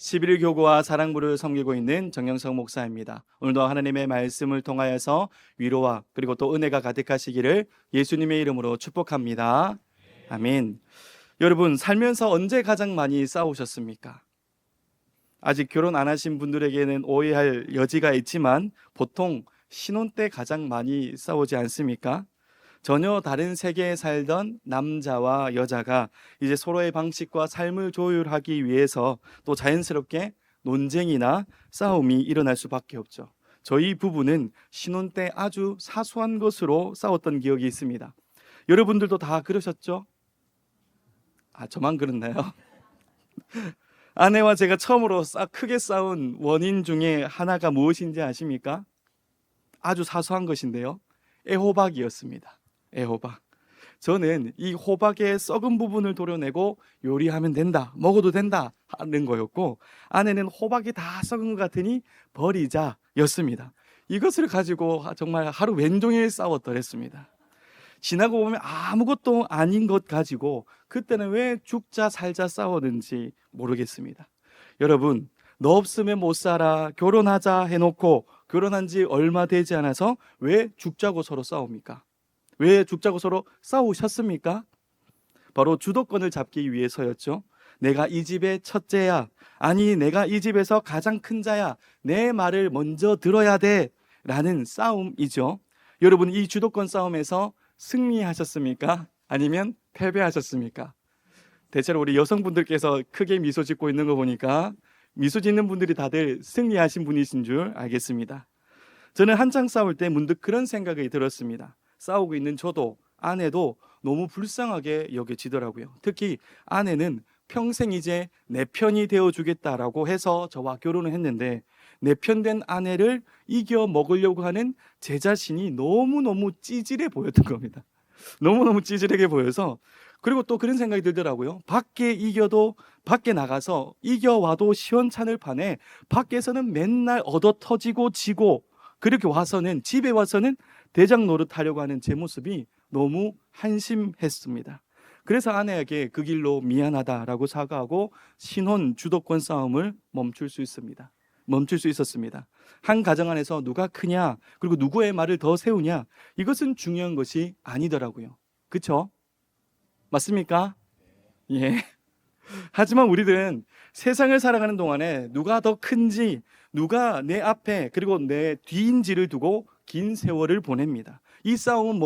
11일 교구와 사랑부를 섬기고 있는 정영석 목사입니다. 오늘도 하나님의 말씀을 통하여서 위로와 그리고 또 은혜가 가득하시기를 예수님의 이름으로 축복합니다. 아멘. 여러분, 살면서 언제 가장 많이 싸우셨습니까? 아직 결혼 안 하신 분들에게는 오해할 여지가 있지만 보통 신혼 때 가장 많이 싸우지 않습니까? 전혀 다른 세계에 살던 남자와 여자가 이제 서로의 방식과 삶을 조율하기 위해서 또 자연스럽게 논쟁이나 싸움이 일어날 수밖에 없죠. 저희 부부는 신혼 때 아주 사소한 것으로 싸웠던 기억이 있습니다. 여러분들도 다 그러셨죠? 저만 그렇나요? 아내와 제가 처음으로 크게 싸운 원인 중에 하나가 무엇인지 아십니까? 아주 사소한 것인데요. 애호박이었습니다. 애호박. 저는 이 호박의 썩은 부분을 도려내고 요리하면 된다, 먹어도 된다 하는 거였고, 아내는 호박이 다 썩은 것 같으니 버리자 였습니다. 이것을 가지고 정말 하루 왼종일 싸웠더랬습니다. 지나고 보면 아무것도 아닌 것 가지고 그때는 왜 죽자 살자 싸웠는지 모르겠습니다. 여러분, 너 없으면 못 살아, 결혼하자 해놓고 결혼한 지 얼마 되지 않아서 왜 죽자고 서로 싸웁니까? 왜 죽자고 서로 싸우셨습니까? 바로 주도권을 잡기 위해서였죠. 내가 이 집의 첫째야, 아니 내가 이 집에서 가장 큰 자야, 내 말을 먼저 들어야 돼 라는 싸움이죠. 여러분, 이 주도권 싸움에서 승리하셨습니까? 아니면 패배하셨습니까? 대체로 우리 여성분들께서 크게 미소 짓고 있는 거 보니까 미소 짓는 분들이 다들 승리하신 분이신 줄 알겠습니다. 저는 한창 싸울 때 문득 그런 생각이 들었습니다. 싸우고 있는 저도 아내도 너무 불쌍하게 여겨지더라고요. 특히 아내는 평생 이제 내 편이 되어주겠다라고 해서 저와 결혼을 했는데, 내 편 된 아내를 이겨 먹으려고 하는 제 자신이 너무너무 찌질해 보였던 겁니다. 너무너무 찌질하게 보여서, 그리고 또 그런 생각이 들더라고요. 밖에 이겨도, 밖에 나가서 이겨와도 시원찮을 판에 밖에서는 맨날 얻어 터지고 지고, 그렇게 와서는 집에 와서는 대장 노릇하려고 하는 제 모습이 너무 한심했습니다. 그래서 아내에게 그 길로 미안하다라고 사과하고 신혼 주도권 싸움을 멈출 수 있었습니다. 한 가정 안에서 누가 크냐, 그리고 누구의 말을 더 세우냐, 이것은 중요한 것이 아니더라고요. 그렇죠? 맞습니까? 예. 하지만 우리들은 세상을 살아가는 동안에 누가 더 큰지, 누가 내 앞에 그리고 내 뒤인지를 두고 긴 세월을 보냅니다. 이 싸움은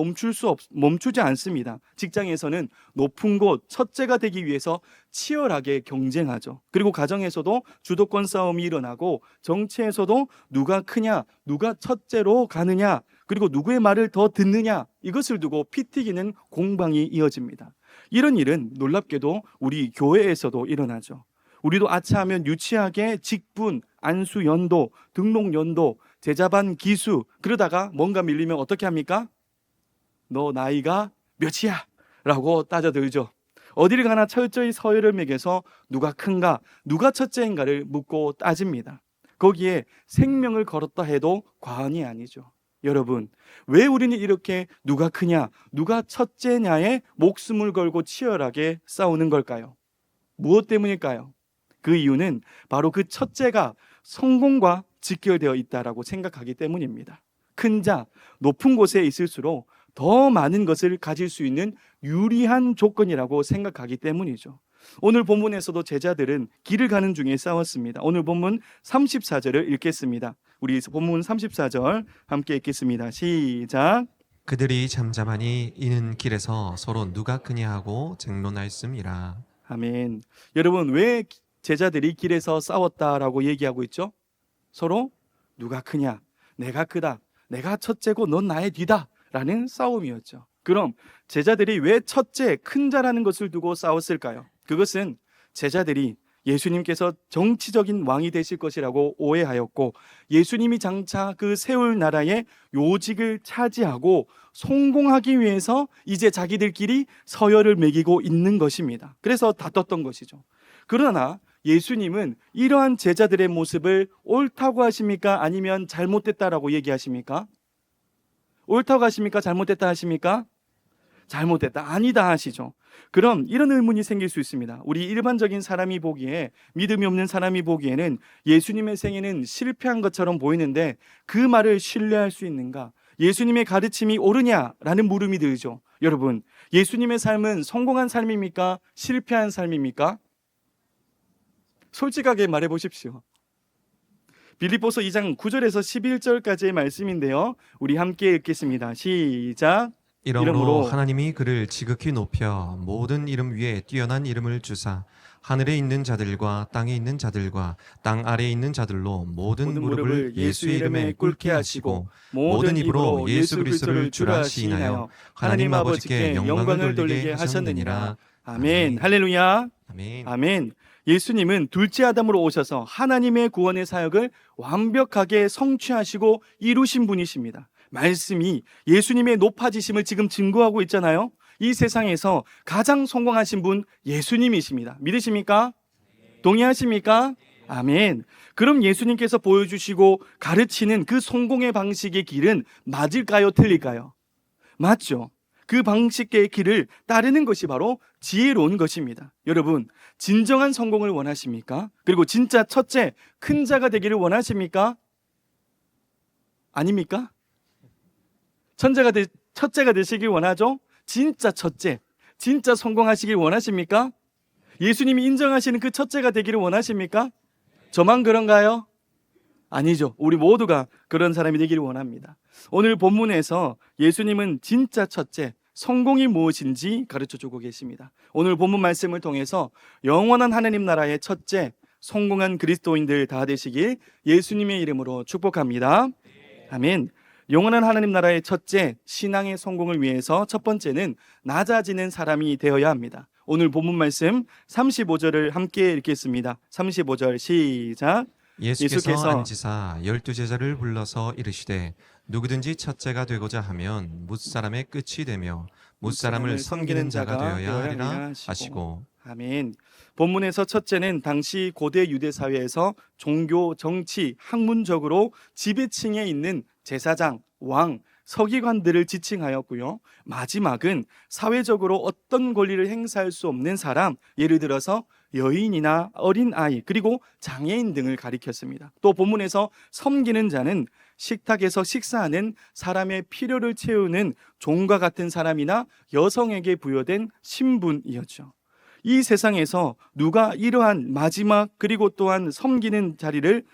멈추지 않습니다. 직장에서는 높은 곳, 첫째가 되기 위해서 치열하게 경쟁하죠. 그리고 가정에서도 주도권 싸움이 일어나고, 정치에서도 누가 크냐, 누가 첫째로 가느냐, 그리고 누구의 말을 더 듣느냐, 이것을 두고 피 튀기는 공방이 이어집니다. 이런 일은 놀랍게도 우리 교회에서도 일어나죠. 우리도 아차하면 유치하게 직분, 안수 연도, 등록 연도, 제자반 기수, 그러다가 뭔가 밀리면 어떻게 합니까? 너 나이가 몇이야? 라고 따져들죠. 어디를 가나 철저히 서열을 매겨서 누가 큰가, 누가 첫째인가를 묻고 따집니다. 거기에 생명을 걸었다 해도 과언이 아니죠. 여러분, 왜 우리는 이렇게 누가 크냐, 누가 첫째냐에 목숨을 걸고 치열하게 싸우는 걸까요? 무엇 때문일까요? 그 이유는 바로 그 첫째가 성공과 직결되어 있다라고 생각하기 때문입니다. 큰 자, 높은 곳에 있을수록 더 많은 것을 가질 수 있는 유리한 조건이라고 생각하기 때문이죠. 오늘 본문에서도 제자들은 길을 가는 중에 싸웠습니다. 오늘 본문 34절을 읽겠습니다. 우리 본문 34절 함께 읽겠습니다. 시작. 그들이 잠잠하니 이는 길에서 서로 누가 크냐 하고 쟁론하였음이라. 아멘. 여러분, 왜 제자들이 길에서 싸웠다라고 얘기하고 있죠? 서로 누가 크냐, 내가 크다, 내가 첫째고 넌 나의 뒤다 라는 싸움이었죠. 그럼 제자들이 왜 첫째, 큰 자라는 것을 두고 싸웠을까요? 그것은 제자들이 예수님께서 정치적인 왕이 되실 것이라고 오해하였고, 예수님이 장차 그 세울 나라의 요직을 차지하고 성공하기 위해서 이제 자기들끼리 서열을 매기고 있는 것입니다. 그래서 다퉜던 것이죠. 그러나 예수님은 이러한 제자들의 모습을 옳다고 하십니까? 아니면 잘못됐다라고 얘기하십니까? 옳다고 하십니까? 잘못됐다 하십니까? 잘못됐다, 아니다 하시죠. 그럼 이런 의문이 생길 수 있습니다. 우리 일반적인 사람이 보기에, 믿음이 없는 사람이 보기에는 예수님의 생애는 실패한 것처럼 보이는데 그 말을 신뢰할 수 있는가? 예수님의 가르침이 옳으냐라는 물음이 들죠. 여러분, 예수님의 삶은 성공한 삶입니까? 실패한 삶입니까? 솔직하게 말해 보십시오. 빌립보서 2장 9절에서 11절까지의 말씀인데요. 우리 함께 읽겠습니다. 시작. 이러므로 하나님이 그를 지극히 높여 모든 이름 위에 뛰어난 이름을 주사 하늘에 있는 자들과 땅에 있는 자들과 땅 아래에 있는 자들로 모든 무릎을 예수의 이름에 꿇게 하시고 모든 입으로 예수 그리스도를 주라 시인하여 하나님 아버지께 영광을 돌리게 하셨느니라. 아멘. 할렐루야. 아멘. 아멘. 예수님은 둘째 아담으로 오셔서 하나님의 구원의 사역을 완벽하게 성취하시고 이루신 분이십니다. 말씀이 예수님의 높아지심을 지금 증거하고 있잖아요. 이 세상에서 가장 성공하신 분 예수님이십니다. 믿으십니까? 동의하십니까? 아멘. 그럼 예수님께서 보여주시고 가르치는 그 성공의 방식의 길은 맞을까요? 틀릴까요? 맞죠. 그 방식의 길을 따르는 것이 바로 지혜로운 것입니다. 여러분, 진정한 성공을 원하십니까? 그리고 진짜 첫째, 큰 자가 되기를 원하십니까? 아닙니까? 첫째가 되시길 원하죠? 진짜 첫째, 진짜 성공하시길 원하십니까? 예수님이 인정하시는 그 첫째가 되기를 원하십니까? 저만 그런가요? 아니죠. 우리 모두가 그런 사람이 되기를 원합니다. 오늘 본문에서 예수님은 진짜 첫째, 성공이 무엇인지 가르쳐주고 계십니다. 오늘 본문 말씀을 통해서 영원한 하나님 나라의 첫째, 성공한 그리스도인들 다 되시길 예수님의 이름으로 축복합니다. 아멘. 영원한 하나님 나라의 첫째, 신앙의 성공을 위해서 첫 번째는 낮아지는 사람이 되어야 합니다. 오늘 본문 말씀 35절을 함께 읽겠습니다. 35절 시작. 예수께서 앉으사 12제자를 불러서 이르시되 누구든지 첫째가 되고자 하면 뭇사람의 끝이 되며 뭇사람을 섬기는 자가 되어야 하리라 하시고. 아멘. 본문에서 첫째는 당시 고대 유대 사회에서 종교, 정치, 학문적으로 지배층에 있는 제사장, 왕, 서기관들을 지칭하였고요. 마지막은 사회적으로 어떤 권리를 행사할 수 없는 사람, 예를 들어서 여인이나 어린아이, 그리고 장애인 등을 가리켰습니다. 또 본문에서 섬기는 자는 식탁에서 식사하는 사람의 필요를 채우는 종과 같은 사람이나 여성에게 부여된 신분이었죠. 이 세상에서 누가 이러한 마지막 그리고 또한 섬기는 자리를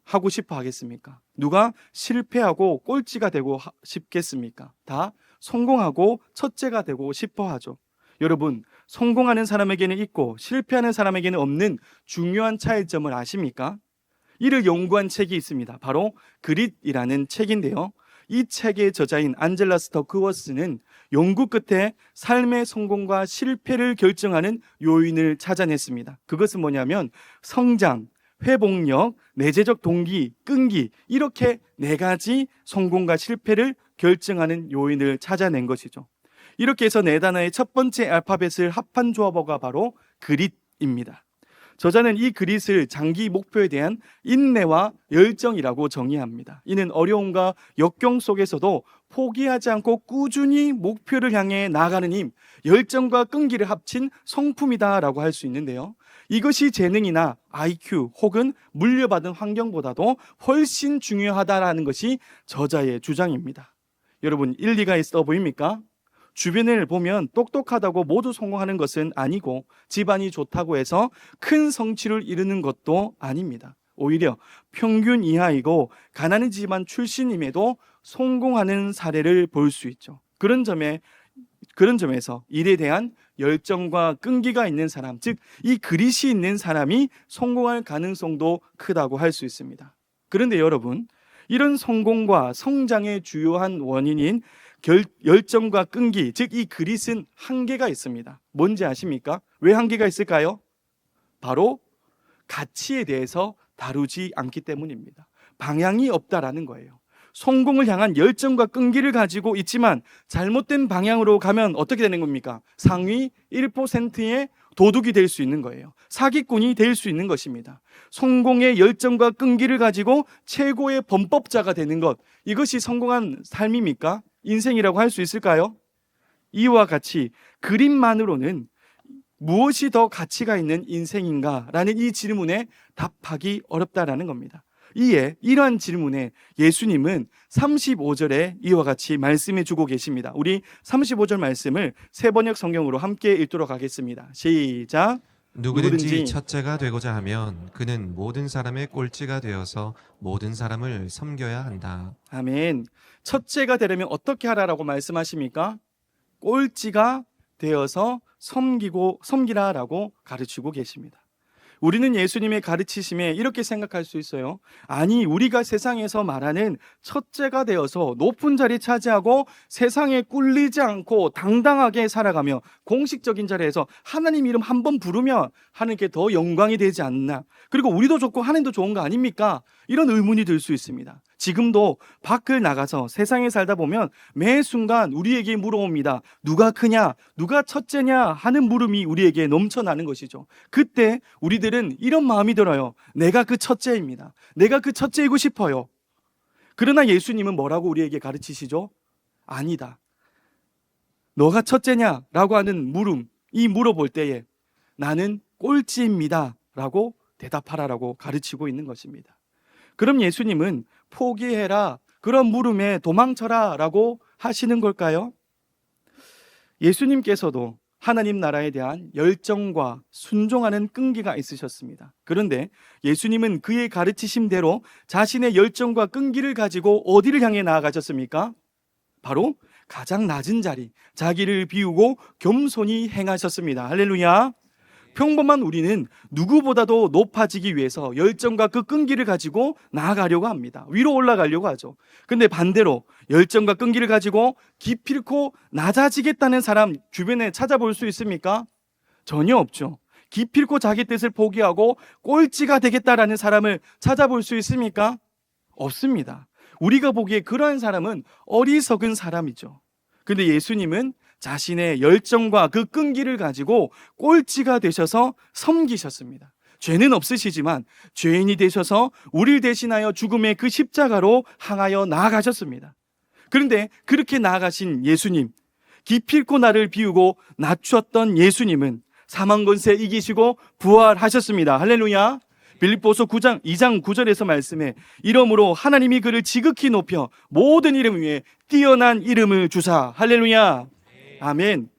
하고 싶어 하겠습니까? 누가 실패하고 꼴찌가 되고 싶겠습니까? 다 성공하고 첫째가 되고 싶어 하죠. 여러분, 성공하는 사람에게는 있고 실패하는 사람에게는 없는 중요한 차이점을 아십니까? 이를 연구한 책이 있습니다. 바로 그릿이라는 책인데요. 이 책의 저자인 안젤라 스터크워스는 연구 끝에 삶의 성공과 실패를 결정하는 요인을 찾아냈습니다. 그것은 뭐냐면 성장, 회복력, 내재적 동기, 끈기, 이렇게 네 가지 성공과 실패를 결정하는 요인을 찾아낸 것이죠. 이렇게 해서 네 단어의 첫 번째 알파벳을 합한 조합어가 바로 그릿입니다. 저자는 이 그릿을 장기 목표에 대한 인내와 열정이라고 정의합니다. 이는 어려움과 역경 속에서도 포기하지 않고 꾸준히 목표를 향해 나아가는 힘, 열정과 끈기를 합친 성품이다라고 할 수 있는데요. 이것이 재능이나 IQ 혹은 물려받은 환경보다도 훨씬 중요하다라는 것이 저자의 주장입니다. 여러분, 일리가 있어 보입니까? 주변을 보면 똑똑하다고 모두 성공하는 것은 아니고 집안이 좋다고 해서 큰 성취를 이루는 것도 아닙니다. 오히려 평균 이하이고 가난한 집안 출신임에도 성공하는 사례를 볼 수 있죠. 그런 점에서 일에 대한 열정과 끈기가 있는 사람, 즉 이 그릿이 있는 사람이 성공할 가능성도 크다고 할 수 있습니다. 그런데 여러분, 이런 성공과 성장의 주요한 원인인 열정과 끈기, 즉 이 그릿은 한계가 있습니다. 뭔지 아십니까? 왜 한계가 있을까요? 바로 가치에 대해서 다루지 않기 때문입니다. 방향이 없다라는 거예요. 성공을 향한 열정과 끈기를 가지고 있지만 잘못된 방향으로 가면 어떻게 되는 겁니까? 상위 1%의 도둑이 될 수 있는 거예요. 사기꾼이 될 수 있는 것입니다. 성공의 열정과 끈기를 가지고 최고의 범법자가 되는 것, 이것이 성공한 삶입니까? 인생이라고 할 수 있을까요? 이와 같이 그림만으로는 무엇이 더 가치가 있는 인생인가? 라는 이 질문에 답하기 어렵다라는 겁니다. 이에 이러한 질문에 예수님은 35절에 이와 같이 말씀해 주고 계십니다. 우리 35절 말씀을 세번역 성경으로 함께 읽도록 하겠습니다. 시작. 누구든지 첫째가 되고자 하면 그는 모든 사람의 꼴찌가 되어서 모든 사람을 섬겨야 한다. 아멘. 첫째가 되려면 어떻게 하라라고 말씀하십니까? 꼴찌가 되어서 섬기라라고 가르치고 계십니다. 우리는 예수님의 가르치심에 이렇게 생각할 수 있어요. 아니, 우리가 세상에서 말하는 첫째가 되어서 높은 자리 차지하고 세상에 꿀리지 않고 당당하게 살아가며 공식적인 자리에서 하나님 이름 한 번 부르면 하나님께 더 영광이 되지 않나? 그리고 우리도 좋고 하나님도 좋은 거 아닙니까? 이런 의문이 들 수 있습니다. 지금도 밖을 나가서 세상에 살다 보면 매 순간 우리에게 물어옵니다. 누가 크냐? 누가 첫째냐? 하는 물음이 우리에게 넘쳐나는 것이죠. 그때 우리들은 이런 마음이 들어요. 내가 그 첫째입니다. 내가 그 첫째이고 싶어요. 그러나 예수님은 뭐라고 우리에게 가르치시죠? 아니다. 너가 첫째냐? 라고 하는 물음, 이 물어볼 때에 나는 꼴찌입니다. 라고 대답하라라고 가르치고 있는 것입니다. 그럼 예수님은 포기해라, 그런 물음에 도망쳐라 라고 하시는 걸까요? 예수님께서도 하나님 나라에 대한 열정과 순종하는 끈기가 있으셨습니다. 그런데 예수님은 그의 가르치심대로 자신의 열정과 끈기를 가지고 어디를 향해 나아가셨습니까? 바로 가장 낮은 자리, 자기를 비우고 겸손히 행하셨습니다. 할렐루야. 평범한 우리는 누구보다도 높아지기 위해서 열정과 그 끈기를 가지고 나아가려고 합니다. 위로 올라가려고 하죠. 근데 반대로 열정과 끈기를 가지고 기필코 낮아지겠다는 사람 주변에 찾아볼 수 있습니까? 전혀 없죠. 기필코 자기 뜻을 포기하고 꼴찌가 되겠다라는 사람을 찾아볼 수 있습니까? 없습니다. 우리가 보기에 그러한 사람은 어리석은 사람이죠. 근데 예수님은 자신의 열정과 그 끈기를 가지고 꼴찌가 되셔서 섬기셨습니다. 죄는 없으시지만 죄인이 되셔서 우리를 대신하여 죽음의 그 십자가로 향하여 나아가셨습니다. 그런데 그렇게 나아가신 예수님, 기필코 나를 비우고 낮추었던 예수님은 사망 권세 이기시고 부활하셨습니다. 할렐루야. 빌립보서 2장 9절에서 말씀해 이러므로 하나님이 그를 지극히 높여 모든 이름 위에 뛰어난 이름을 주사. 할렐루야. 아멘.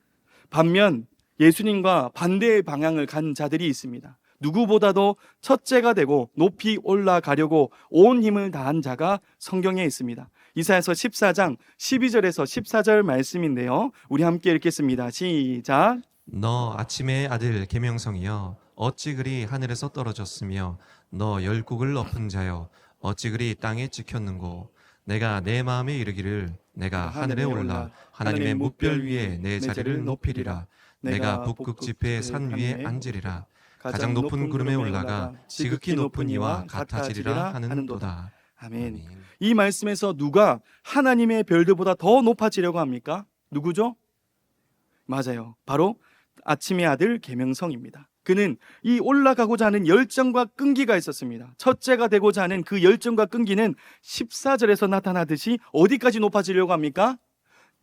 반면 예수님과 반대의 방향을 간 자들이 있습니다. 누구보다도 첫째가 되고 높이 올라가려고 온 힘을 다한 자가 성경에 있습니다. 이사야서 14장 12절에서 14절 말씀인데요. 우리 함께 읽겠습니다. 시작. 너 아침의 아들 계명성이여 어찌 그리 하늘에서 떨어졌으며 너 열국을 엎은 자여 어찌 그리 땅에 찍혔는고 내가 내 마음에 이르기를 내가 하늘에 올라 하나님의 뭇별 위에 내 자리를 높이리라. 내가 북극 지폐의 산 위에 앉으리라. 가장 높은 구름에 올라가 지극히 높은 이와 같아지리라 하는도다. 아멘. 이 말씀에서 누가 하나님의 별들보다 더 높아지려고 합니까? 누구죠? 맞아요. 바로 아침의 아들 계명성입니다. 그는 이 올라가고자 하는 열정과 끈기가 있었습니다. 첫째가 되고자 하는 그 열정과 끈기는 14절에서 나타나듯이 어디까지 높아지려고 합니까?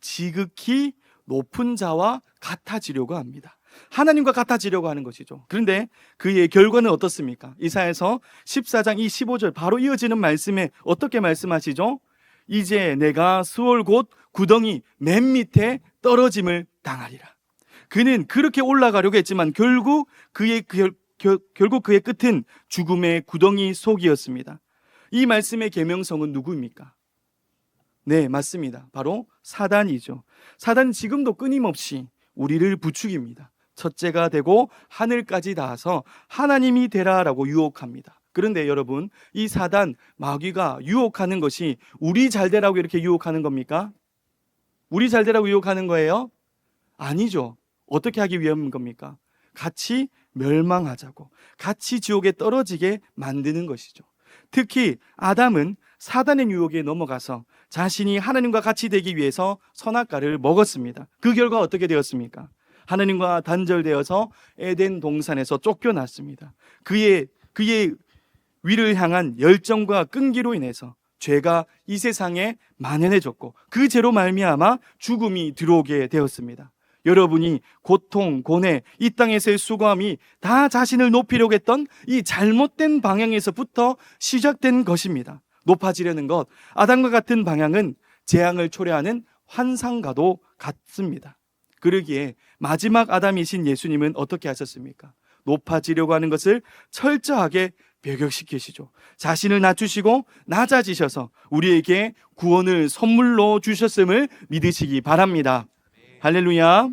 지극히 높은 자와 같아지려고 합니다. 하나님과 같아지려고 하는 것이죠. 그런데 그의 결과는 어떻습니까? 이사야서 14장 이 15절 바로 이어지는 말씀에 어떻게 말씀하시죠? 이제 내가 수월 곧 구덩이 맨 밑에 떨어짐을 당하리라. 그는 그렇게 올라가려고 했지만 결국 그의 끝은 죽음의 구덩이 속이었습니다. 이 말씀의 계명성은 누구입니까? 네, 맞습니다. 바로 사단이죠. 사단은 지금도 끊임없이 우리를 부추깁니다. 첫째가 되고 하늘까지 닿아서 하나님이 되라라고 유혹합니다. 그런데 여러분, 이 사단 마귀가 유혹하는 것이 우리 잘 되라고 이렇게 유혹하는 겁니까? 우리 잘 되라고 유혹하는 거예요? 아니죠. 어떻게 하기 위한 겁니까? 같이 멸망하자고, 같이 지옥에 떨어지게 만드는 것이죠. 특히 아담은 사단의 유혹에 넘어가서 자신이 하나님과 같이 되기 위해서 선악과를 먹었습니다. 그 결과 어떻게 되었습니까? 하나님과 단절되어서 에덴 동산에서 쫓겨났습니다. 그의 위를 향한 열정과 끈기로 인해서 죄가 이 세상에 만연해졌고 그 죄로 말미암아 죽음이 들어오게 되었습니다. 여러분이 고통, 고뇌, 이 땅에서의 수고함이 다 자신을 높이려고 했던 이 잘못된 방향에서부터 시작된 것입니다. 높아지려는 것, 아담과 같은 방향은 재앙을 초래하는 환상과도 같습니다. 그러기에 마지막 아담이신 예수님은 어떻게 하셨습니까? 높아지려고 하는 것을 철저하게 배격시키시죠. 자신을 낮추시고 낮아지셔서 우리에게 구원을 선물로 주셨음을 믿으시기 바랍니다. 할렐루야.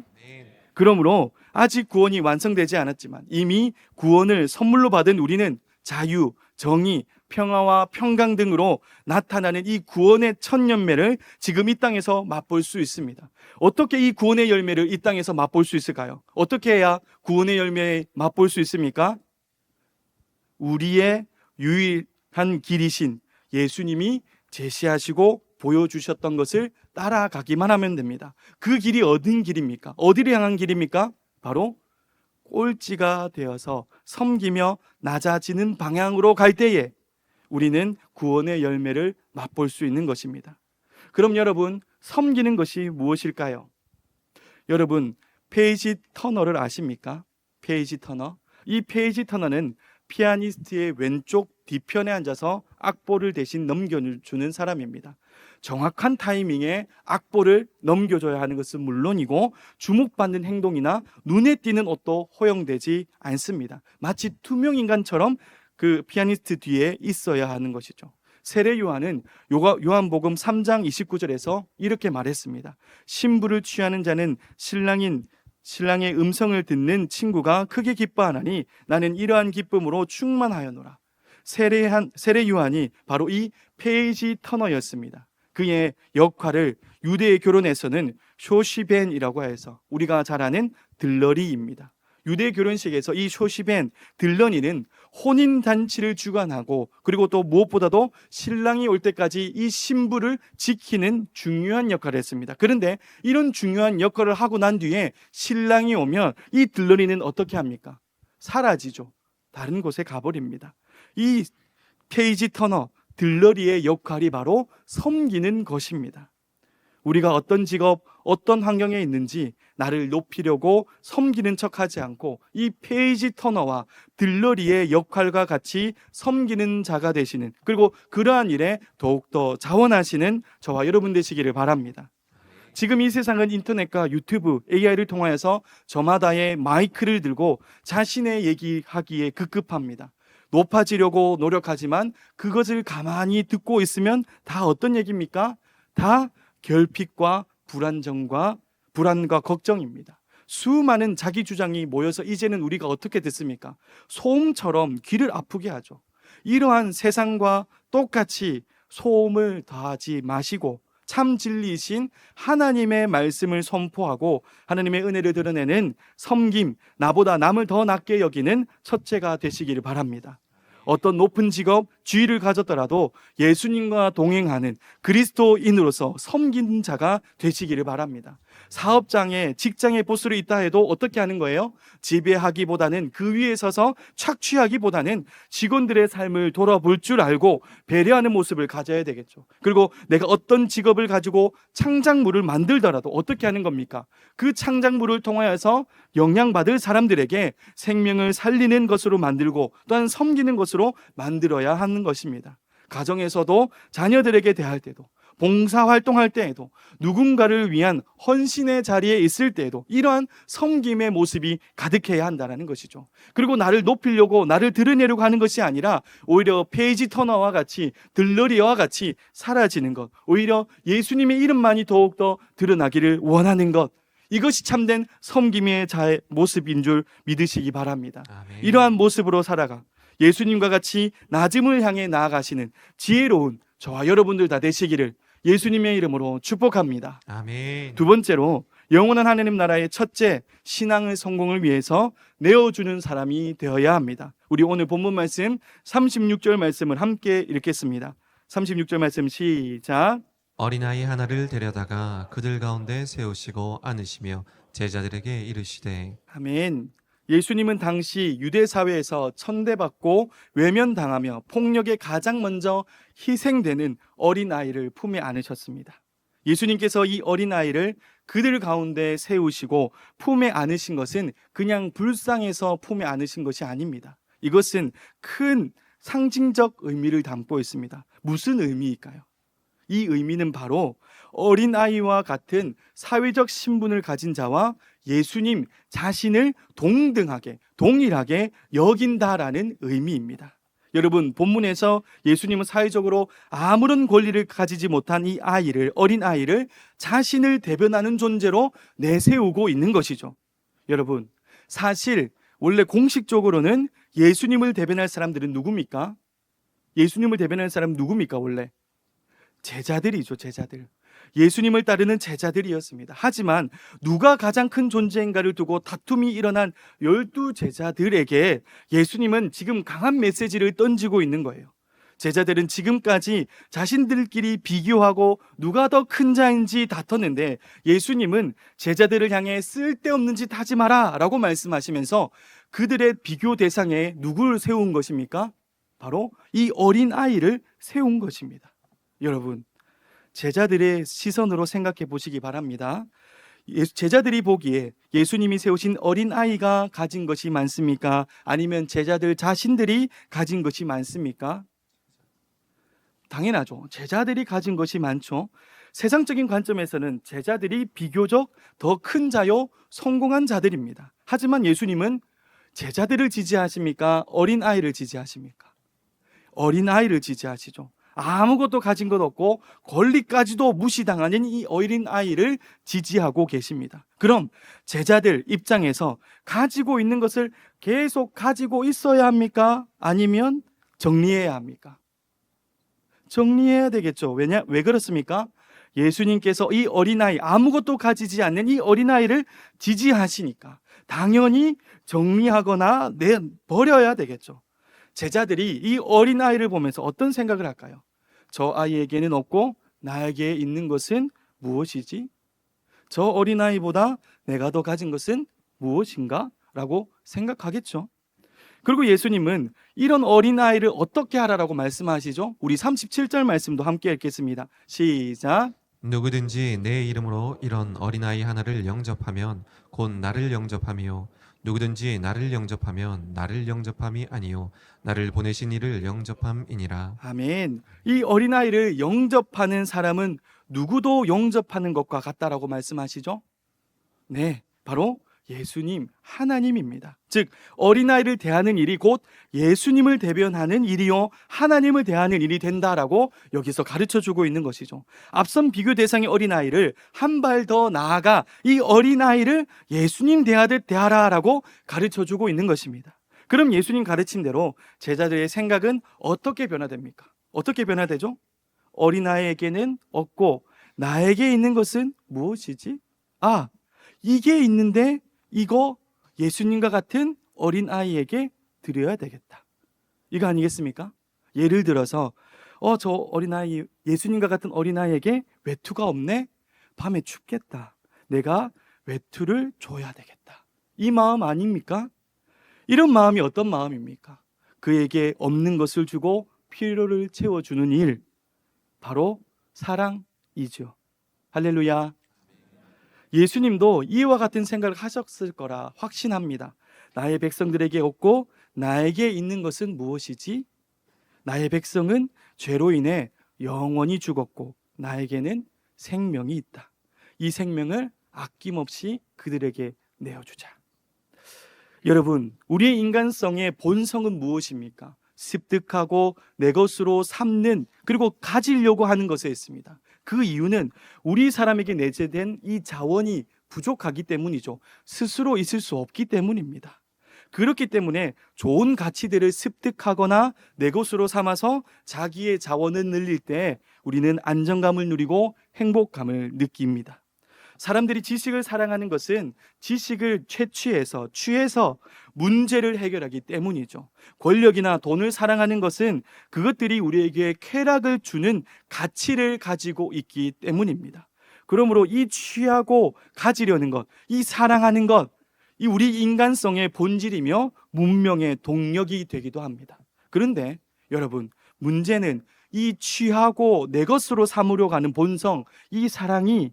그러므로 아직 구원이 완성되지 않았지만 이미 구원을 선물로 받은 우리는 자유, 정의, 평화와 평강 등으로 나타나는 이 구원의 첫 열매를 지금 이 땅에서 맛볼 수 있습니다. 어떻게 이 구원의 열매를 이 땅에서 맛볼 수 있을까요? 어떻게 해야 구원의 열매에 맛볼 수 있습니까? 우리의 유일한 길이신 예수님이 제시하시고 보여주셨던 것을 따라가기만 하면 됩니다. 그 길이 어떤 길입니까? 어디를 향한 길입니까? 바로 꼴찌가 되어서 섬기며 낮아지는 방향으로 갈 때에 우리는 구원의 열매를 맛볼 수 있는 것입니다. 그럼 여러분, 섬기는 것이 무엇일까요? 여러분, 페이지 터너를 아십니까? 페이지 터너. 이 페이지 터너는 피아니스트의 왼쪽 뒤편에 앉아서 악보를 대신 넘겨주는 사람입니다. 정확한 타이밍에 악보를 넘겨줘야 하는 것은 물론이고 주목받는 행동이나 눈에 띄는 옷도 허용되지 않습니다. 마치 투명인간처럼 그 피아니스트 뒤에 있어야 하는 것이죠. 세례 요한은 요한복음 3장 29절에서 이렇게 말했습니다. 신부를 취하는 자는 신랑의 음성을 듣는 친구가 크게 기뻐하나니 나는 이러한 기쁨으로 충만하였노라. 세례 요한이 바로 이 페이지 터너였습니다. 그의 역할을 유대의 결혼에서는 쇼시벤이라고 해서 우리가 잘 아는 들러리입니다. 유대 결혼식에서 이 쇼시벤, 들러리는 혼인잔치를 주관하고 그리고 또 무엇보다도 신랑이 올 때까지 이 신부를 지키는 중요한 역할을 했습니다. 그런데 이런 중요한 역할을 하고 난 뒤에 신랑이 오면 이 들러리는 어떻게 합니까? 사라지죠. 다른 곳에 가버립니다. 이 페이지 터너, 들러리의 역할이 바로 섬기는 것입니다. 우리가 어떤 직업, 어떤 환경에 있는지 나를 높이려고 섬기는 척하지 않고 이 페이지 터너와 들러리의 역할과 같이 섬기는 자가 되시는, 그리고 그러한 일에 더욱더 자원하시는 저와 여러분 되시기를 바랍니다. 지금 이 세상은 인터넷과 유튜브, AI를 통하여서 저마다의 마이크를 들고 자신의 얘기하기에 급급합니다. 높아지려고 노력하지만 그것을 가만히 듣고 있으면 다 어떤 얘기입니까? 다 결핍과 불안과 걱정입니다. 수많은 자기 주장이 모여서 이제는 우리가 어떻게 됐습니까? 소음처럼 귀를 아프게 하죠. 이러한 세상과 똑같이 소음을 더하지 마시고 참 진리이신 하나님의 말씀을 선포하고 하나님의 은혜를 드러내는 섬김, 나보다 남을 더 낮게 여기는 첫째가 되시기를 바랍니다. 어떤 높은 직업, 지위를 가졌더라도 예수님과 동행하는 그리스도인으로서 섬기는 자가 되시기를 바랍니다. 사업장에, 직장의 보스로 있다 해도 어떻게 하는 거예요? 지배하기보다는 그 위에 서서 착취하기보다는 직원들의 삶을 돌아볼 줄 알고 배려하는 모습을 가져야 되겠죠. 그리고 내가 어떤 직업을 가지고 창작물을 만들더라도 어떻게 하는 겁니까? 그 창작물을 통하여서 영향받을 사람들에게 생명을 살리는 것으로 만들고 또한 섬기는 것으로 만들어야 하는 것입니다. 가정에서도 자녀들에게 대할 때도 봉사활동할 때에도 누군가를 위한 헌신의 자리에 있을 때에도 이러한 섬김의 모습이 가득해야 한다는 것이죠. 그리고 나를 높이려고 나를 드러내려고 하는 것이 아니라 오히려 페이지 터너와 같이 들러리와 같이 사라지는 것, 오히려 예수님의 이름만이 더욱더 드러나기를 원하는 것, 이것이 참된 섬김의 자의 모습인 줄 믿으시기 바랍니다. 아멘. 이러한 모습으로 살아가 예수님과 같이 낮음을 향해 나아가시는 지혜로운 저와 여러분들 다 되시기를 예수님의 이름으로 축복합니다. 아멘. 두 번째로 영원한 하나님 나라의 첫째, 신앙의 성공을 위해서 내어주는 사람이 되어야 합니다. 우리 오늘 본문 말씀 36절 말씀을 함께 읽겠습니다. 36절 말씀 시작. 어린아이 하나를 데려다가 그들 가운데 세우시고 안으시며 제자들에게 이르시되. 아멘. 예수님은 당시 유대 사회에서 천대받고 외면당하며 폭력에 가장 먼저 희생되는 어린아이를 품에 안으셨습니다. 예수님께서 이 어린아이를 그들 가운데 세우시고 품에 안으신 것은 그냥 불쌍해서 품에 안으신 것이 아닙니다. 이것은 큰 상징적 의미를 담고 있습니다. 무슨 의미일까요? 이 의미는 바로 어린아이와 같은 사회적 신분을 가진 자와 예수님 자신을 동등하게, 동일하게 여긴다라는 의미입니다. 여러분, 본문에서 예수님은 사회적으로 아무런 권리를 가지지 못한 이 아이를, 어린아이를 자신을 대변하는 존재로 내세우고 있는 것이죠. 여러분, 사실 원래 공식적으로는 예수님을 대변할 사람들은 누굽니까? 예수님을 대변할 사람은 누굽니까 원래? 제자들이죠, 제자들. 예수님을 따르는 제자들이었습니다. 하지만 누가 가장 큰 존재인가를 두고 다툼이 일어난 12 제자들에게 예수님은 지금 강한 메시지를 던지고 있는 거예요. 제자들은 지금까지 자신들끼리 비교하고 누가 더 큰 자인지 다퉜는데 예수님은 제자들을 향해 쓸데없는 짓 하지 마라 라고 말씀하시면서 그들의 비교 대상에 누구를 세운 것입니까? 바로 이 어린아이를 세운 것입니다. 여러분, 제자들의 시선으로 생각해 보시기 바랍니다. 제자들이 보기에 예수님이 세우신 어린아이가 가진 것이 많습니까? 아니면 제자들 자신들이 가진 것이 많습니까? 당연하죠. 제자들이 가진 것이 많죠. 세상적인 관점에서는 제자들이 비교적 더 큰 자요, 성공한 자들입니다. 하지만 예수님은 제자들을 지지하십니까? 어린아이를 지지하십니까? 어린아이를 지지하시죠. 아무것도 가진 것 없고 권리까지도 무시당하는 이 어린아이를 지지하고 계십니다. 그럼 제자들 입장에서 가지고 있는 것을 계속 가지고 있어야 합니까? 아니면 정리해야 합니까? 정리해야 되겠죠. 왜 그렇습니까? 예수님께서 이 어린아이, 아무것도 가지지 않는 이 어린아이를 지지하시니까 당연히 정리하거나 내버려야 되겠죠. 제자들이 이 어린아이를 보면서 어떤 생각을 할까요? 저 아이에게는 없고 나에게 있는 것은 무엇이지? 저 어린아이보다 내가 더 가진 것은 무엇인가? 라고 생각하겠죠. 그리고 예수님은 이런 어린아이를 어떻게 하라라고 말씀하시죠? 우리 37절 말씀도 함께 읽겠습니다. 시작. 누구든지 내 이름으로 이런 어린아이 하나를 영접하면 곧 나를 영접하며 누구든지 나를 영접하면 나를 영접함이 아니요 나를 보내신 이를 영접함이니라. 아멘. 이 어린아이를 영접하는 사람은 누구도 영접하는 것과 같다라고 말씀하시죠? 네, 바로 예수님, 하나님입니다. 즉 어린아이를 대하는 일이 곧 예수님을 대변하는 일이요 하나님을 대하는 일이 된다라고 여기서 가르쳐주고 있는 것이죠. 앞선 비교 대상의 어린아이를 한 발 더 나아가 이 어린아이를 예수님 대하듯 대하라라고 가르쳐주고 있는 것입니다. 그럼 예수님 가르침대로 제자들의 생각은 어떻게 변화됩니까? 어떻게 변화되죠? 어린아이에게는 없고 나에게 있는 것은 무엇이지? 아, 이게 있는데 이거 예수님과 같은 어린아이에게 드려야 되겠다. 이거 아니겠습니까? 예를 들어서 저 어린아이, 예수님과 같은 어린아이에게 외투가 없네? 밤에 춥겠다. 내가 외투를 줘야 되겠다. 이 마음 아닙니까? 이런 마음이 어떤 마음입니까? 그에게 없는 것을 주고 필요를 채워주는 일, 바로 사랑이죠. 할렐루야. 예수님도 이와 같은 생각을 하셨을 거라 확신합니다. 나의 백성들에게 없고 나에게 있는 것은 무엇이지? 나의 백성은 죄로 인해 영원히 죽었고 나에게는 생명이 있다. 이 생명을 아낌없이 그들에게 내어주자. 여러분, 우리의 인간성의 본성은 무엇입니까? 습득하고 내 것으로 삼는, 그리고 가지려고 하는 것에 있습니다. 그 이유는 우리 사람에게 내재된 이 자원이 부족하기 때문이죠. 스스로 있을 수 없기 때문입니다. 그렇기 때문에 좋은 가치들을 습득하거나 내 것으로 삼아서 자기의 자원을 늘릴 때 우리는 안정감을 누리고 행복감을 느낍니다. 사람들이 지식을 사랑하는 것은 지식을 취해서 문제를 해결하기 때문이죠. 권력이나 돈을 사랑하는 것은 그것들이 우리에게 쾌락을 주는 가치를 가지고 있기 때문입니다. 그러므로 이 취하고 가지려는 것, 이 사랑하는 것, 이 우리 인간성의 본질이며 문명의 동력이 되기도 합니다. 그런데 여러분, 문제는 이 취하고 내 것으로 삼으려고 하는 본성, 이 사랑이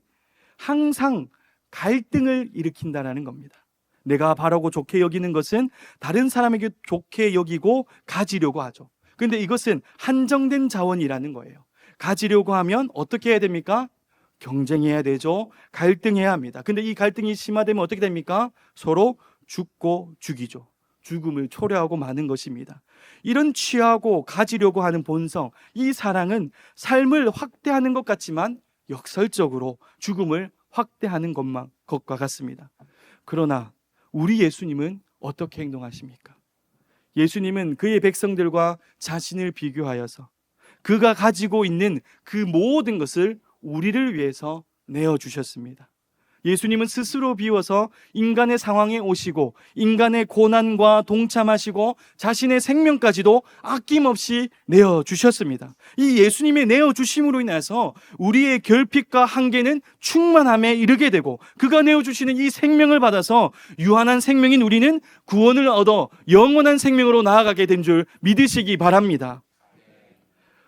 항상 갈등을 일으킨다는 겁니다. 내가 바라고 좋게 여기는 것은 다른 사람에게 좋게 여기고 가지려고 하죠. 그런데 이것은 한정된 자원이라는 거예요. 가지려고 하면 어떻게 해야 됩니까? 경쟁해야 되죠. 갈등해야 합니다. 근데 이 갈등이 심화되면 어떻게 됩니까? 서로 죽고 죽이죠. 죽음을 초래하고 마는 것입니다. 이런 취하고 가지려고 하는 본성, 이 사랑은 삶을 확대하는 것 같지만 역설적으로 죽음을 확대하는 것과 같습니다. 그러나 우리 예수님은 어떻게 행동하십니까? 예수님은 그의 백성들과 자신을 비교하여서 그가 가지고 있는 그 모든 것을 우리를 위해서 내어주셨습니다. 예수님은 스스로 비워서 인간의 상황에 오시고 인간의 고난과 동참하시고 자신의 생명까지도 아낌없이 내어주셨습니다. 이 예수님의 내어주심으로 인해서 우리의 결핍과 한계는 충만함에 이르게 되고 그가 내어주시는 이 생명을 받아서 유한한 생명인 우리는 구원을 얻어 영원한 생명으로 나아가게 된 줄 믿으시기 바랍니다.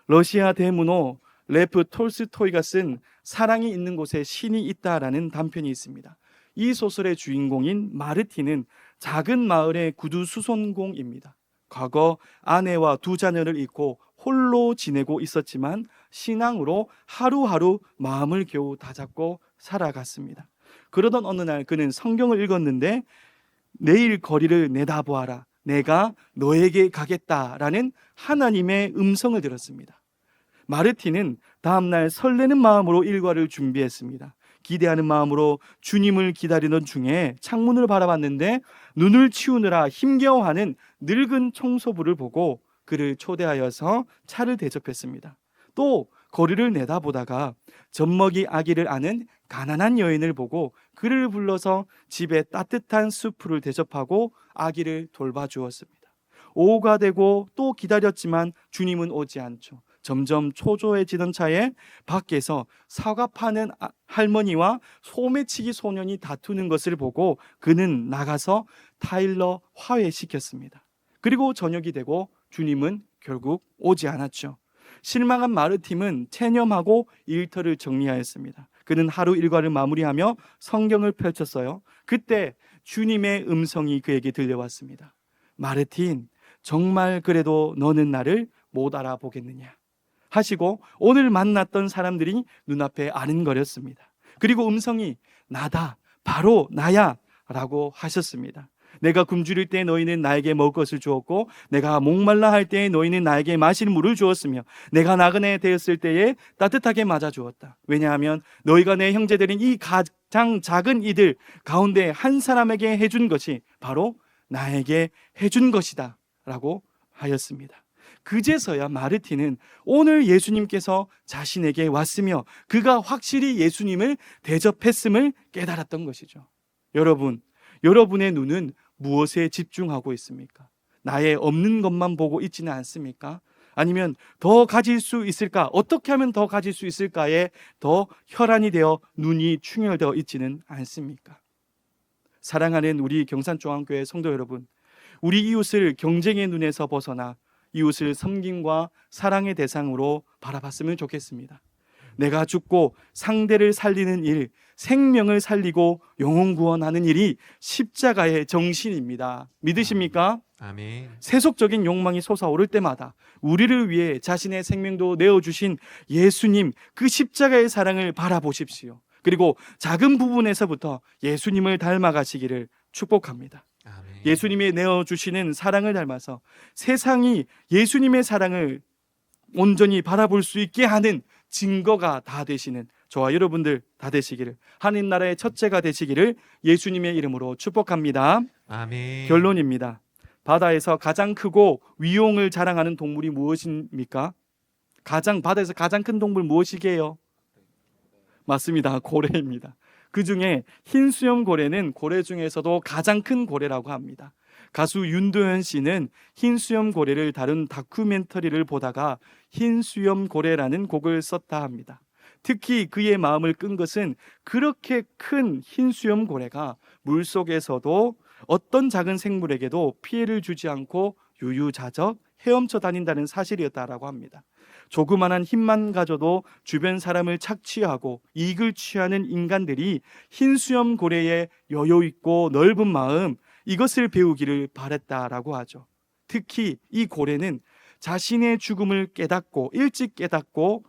러시아 대문호 레프 톨스토이가 쓴 사랑이 있는 곳에 신이 있다라는 단편이 있습니다. 이 소설의 주인공인 마르틴은 작은 마을의 구두 수선공입니다. 과거 아내와 두 자녀를 잃고 홀로 지내고 있었지만 신앙으로 하루하루 마음을 겨우 다잡고 살아갔습니다. 그러던 어느 날 그는 성경을 읽었는데 내일 거리를 내다보아라. 내가 너에게 가겠다라는 하나님의 음성을 들었습니다. 마르틴은 다음날 설레는 마음으로 일과를 준비했습니다. 기대하는 마음으로 주님을 기다리던 중에 창문을 바라봤는데 눈을 치우느라 힘겨워하는 늙은 청소부를 보고 그를 초대하여서 차를 대접했습니다. 또 거리를 내다보다가 젖먹이 아기를 아는 가난한 여인을 보고 그를 불러서 집에 따뜻한 수프를 대접하고 아기를 돌봐주었습니다. 오후가 되고 또 기다렸지만 주님은 오지 않죠. 점점 초조해지던 차에 밖에서 사과 파는 할머니와 소매치기 소년이 다투는 것을 보고 그는 나가서 타일러 화해시켰습니다. 그리고 저녁이 되고 주님은 결국 오지 않았죠. 실망한 마르틴은 체념하고 일터를 정리하였습니다. 그는 하루 일과를 마무리하며 성경을 펼쳤어요. 그때 주님의 음성이 그에게 들려왔습니다. 마르틴, 정말 그래도 너는 나를 못 알아보겠느냐 하시고 오늘 만났던 사람들이 눈앞에 아른거렸습니다. 그리고 음성이 나다, 바로 나야 라고 하셨습니다. 내가 굶주릴 때 너희는 나에게 먹을 것을 주었고 내가 목말라 할 때에 너희는 나에게 마실 물을 주었으며 내가 나그네 되었을 때에 따뜻하게 맞아주었다. 왜냐하면 너희가 내 형제들인 이 가장 작은 이들 가운데 한 사람에게 해준 것이 바로 나에게 해준 것이다 라고 하였습니다. 그제서야 마르틴은 오늘 예수님께서 자신에게 왔으며 그가 확실히 예수님을 대접했음을 깨달았던 것이죠. 여러분, 여러분의 눈은 무엇에 집중하고 있습니까? 나의 없는 것만 보고 있지는 않습니까? 아니면 더 가질 수 있을까? 어떻게 하면 더 가질 수 있을까에 더 혈안이 되어 눈이 충혈되어 있지는 않습니까? 사랑하는 우리 경산중앙교회 성도 여러분, 우리 이웃을 경쟁의 눈에서 벗어나 이웃을 섬김과 사랑의 대상으로 바라봤으면 좋겠습니다. 내가 죽고 상대를 살리는 일, 생명을 살리고 영혼 구원하는 일이 십자가의 정신입니다. 믿으십니까? 아멘. 세속적인 욕망이 솟아오를 때마다 우리를 위해 자신의 생명도 내어주신 예수님, 그 십자가의 사랑을 바라보십시오. 그리고 작은 부분에서부터 예수님을 닮아가시기를 축복합니다. 아멘. 예수님이 내어주시는 사랑을 닮아서 세상이 예수님의 사랑을 온전히 바라볼 수 있게 하는 증거가 다 되시는 저와 여러분들 다 되시기를, 하나님 나라의 첫째가 되시기를 예수님의 이름으로 축복합니다. 아멘. 결론입니다. 바다에서 가장 크고 위용을 자랑하는 동물이 무엇입니까? 바다에서 가장 큰 동물 무엇이게요? 맞습니다. 고래입니다. 그 중에 흰수염 고래는 고래 중에서도 가장 큰 고래라고 합니다. 가수 윤도현 씨는 흰수염 고래를 다룬 다큐멘터리를 보다가 흰수염 고래라는 곡을 썼다 합니다. 특히 그의 마음을 끈 것은 그렇게 큰 흰수염 고래가 물속에서도 어떤 작은 생물에게도 피해를 주지 않고 유유자적 헤엄쳐 다닌다는 사실이었다라고 합니다. 조그만한 힘만 가져도 주변 사람을 착취하고 이익을 취하는 인간들이 흰 수염 고래의 여유 있고 넓은 마음, 이것을 배우기를 바랬다라고 하죠. 특히 이 고래는 자신의 죽음을 깨닫고 일찍 깨닫고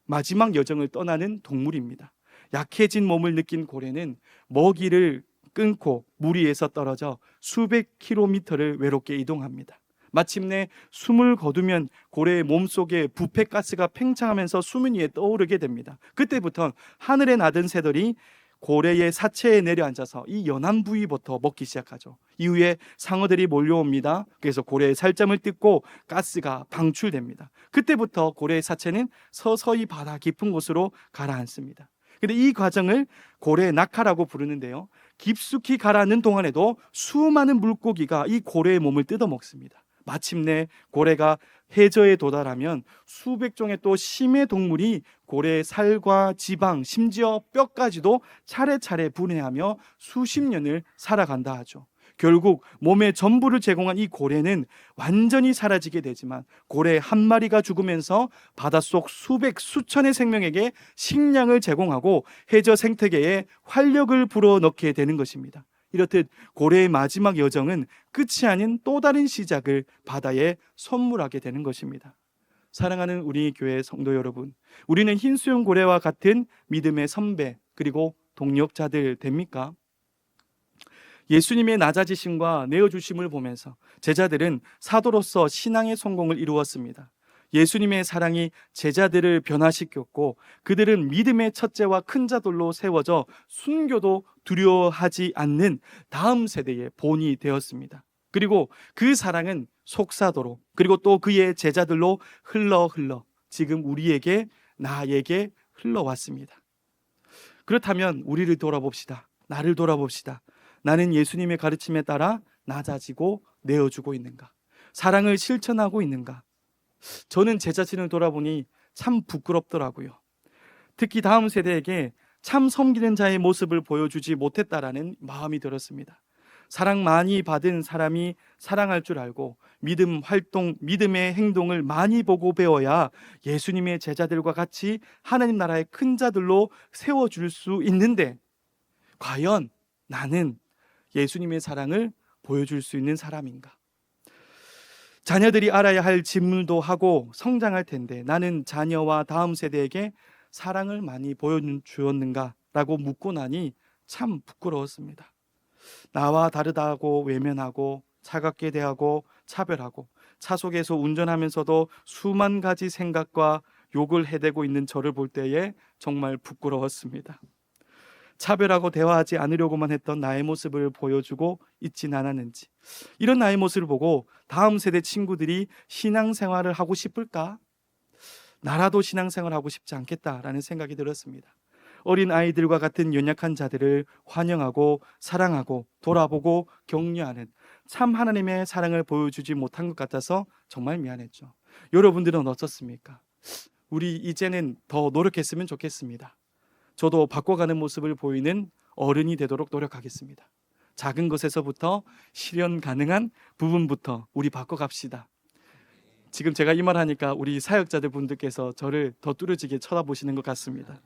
마지막 여정을 떠나는 동물입니다. 약해진 몸을 느낀 고래는 먹이를 끊고 무리에서 떨어져 수백 킬로미터를 외롭게 이동합니다. 마침내 숨을 거두면 고래의 몸속에 부패가스가 팽창하면서 수면 위에 떠오르게 됩니다. 그때부터 하늘에 나던 새들이 고래의 사체에 내려앉아서 이 연한 부위부터 먹기 시작하죠. 이후에 상어들이 몰려옵니다. 그래서 고래의 살점을 뜯고 가스가 방출됩니다. 그때부터 고래의 사체는 서서히 바다 깊은 곳으로 가라앉습니다. 근데 이 과정을 고래 낙하라고 부르는데요. 깊숙이 가라앉는 동안에도 수많은 물고기가 이 고래의 몸을 뜯어먹습니다. 마침내 고래가 해저에 도달하면 수백 종의 또 심해 동물이 고래의 살과 지방, 심지어 뼈까지도 차례차례 분해하며 수십 년을 살아간다 하죠. 결국 몸의 전부를 제공한 이 고래는 완전히 사라지게 되지만 고래 한 마리가 죽으면서 바닷속 수백 수천의 생명에게 식량을 제공하고 해저 생태계에 활력을 불어넣게 되는 것입니다. 이렇듯 고래의 마지막 여정은 끝이 아닌 또 다른 시작을 바다에 선물하게 되는 것입니다. 사랑하는 우리 교회 성도 여러분, 우리는 흰수염 고래와 같은 믿음의 선배 그리고 동력자들 됩니까? 예수님의 낮아지심과 내어주심을 보면서 제자들은 사도로서 신앙의 성공을 이루었습니다. 예수님의 사랑이 제자들을 변화시켰고 그들은 믿음의 첫째와 큰 자들로 세워져 순교도 두려워하지 않는 다음 세대의 본이 되었습니다. 그리고 그 사랑은 속사도로 그리고 또 그의 제자들로 흘러 지금 우리에게 나에게 흘러왔습니다. 그렇다면 우리를 돌아봅시다. 나를 돌아봅시다. 나는 예수님의 가르침에 따라 낮아지고 내어주고 있는가? 사랑을 실천하고 있는가? 저는 제 자신을 돌아보니 참 부끄럽더라고요. 특히 다음 세대에게 참 섬기는 자의 모습을 보여주지 못했다라는 마음이 들었습니다. 사랑 많이 받은 사람이 사랑할 줄 알고 믿음 활동, 믿음의 행동을 많이 보고 배워야 예수님의 제자들과 같이 하나님 나라의 큰 자들로 세워줄 수 있는데 과연 나는 예수님의 사랑을 보여줄 수 있는 사람인가? 자녀들이 알아야 할 직무도 하고 성장할 텐데 나는 자녀와 다음 세대에게 사랑을 많이 보여주었는가라고 묻고 나니 참 부끄러웠습니다. 나와 다르다고 외면하고 차갑게 대하고 차별하고 차 속에서 운전하면서도 수만 가지 생각과 욕을 해대고 있는 저를 볼 때에 정말 부끄러웠습니다. 차별하고 대화하지 않으려고만 했던 나의 모습을 보여주고 있진 않았는지, 이런 나의 모습을 보고 다음 세대 친구들이 신앙생활을 하고 싶을까? 나라도 신앙생활을 하고 싶지 않겠다라는 생각이 들었습니다. 어린 아이들과 같은 연약한 자들을 환영하고 사랑하고 돌아보고 격려하는 참 하나님의 사랑을 보여주지 못한 것 같아서 정말 미안했죠. 여러분들은 어떻습니까? 우리 이제는 더 노력했으면 좋겠습니다. 저도 바꿔가는 모습을 보이는 어른이 되도록 노력하겠습니다. 작은 것에서부터 실현 가능한 부분부터 우리 바꿔갑시다. 지금 제가 이 말하니까 우리 사역자들 분들께서 저를 더 뚜렷하게 쳐다보시는 것 같습니다.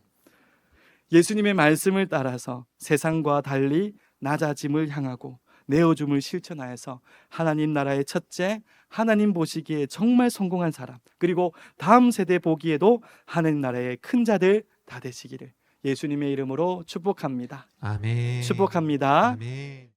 예수님의 말씀을 따라서 세상과 달리 낮아짐을 향하고 내어줌을 실천하여서 하나님 나라의 첫째, 하나님 보시기에 정말 성공한 사람, 그리고 다음 세대 보기에도 하나님 나라의 큰 자들 다 되시기를 예수님의 이름으로 축복합니다. 아멘. 축복합니다. 아멘.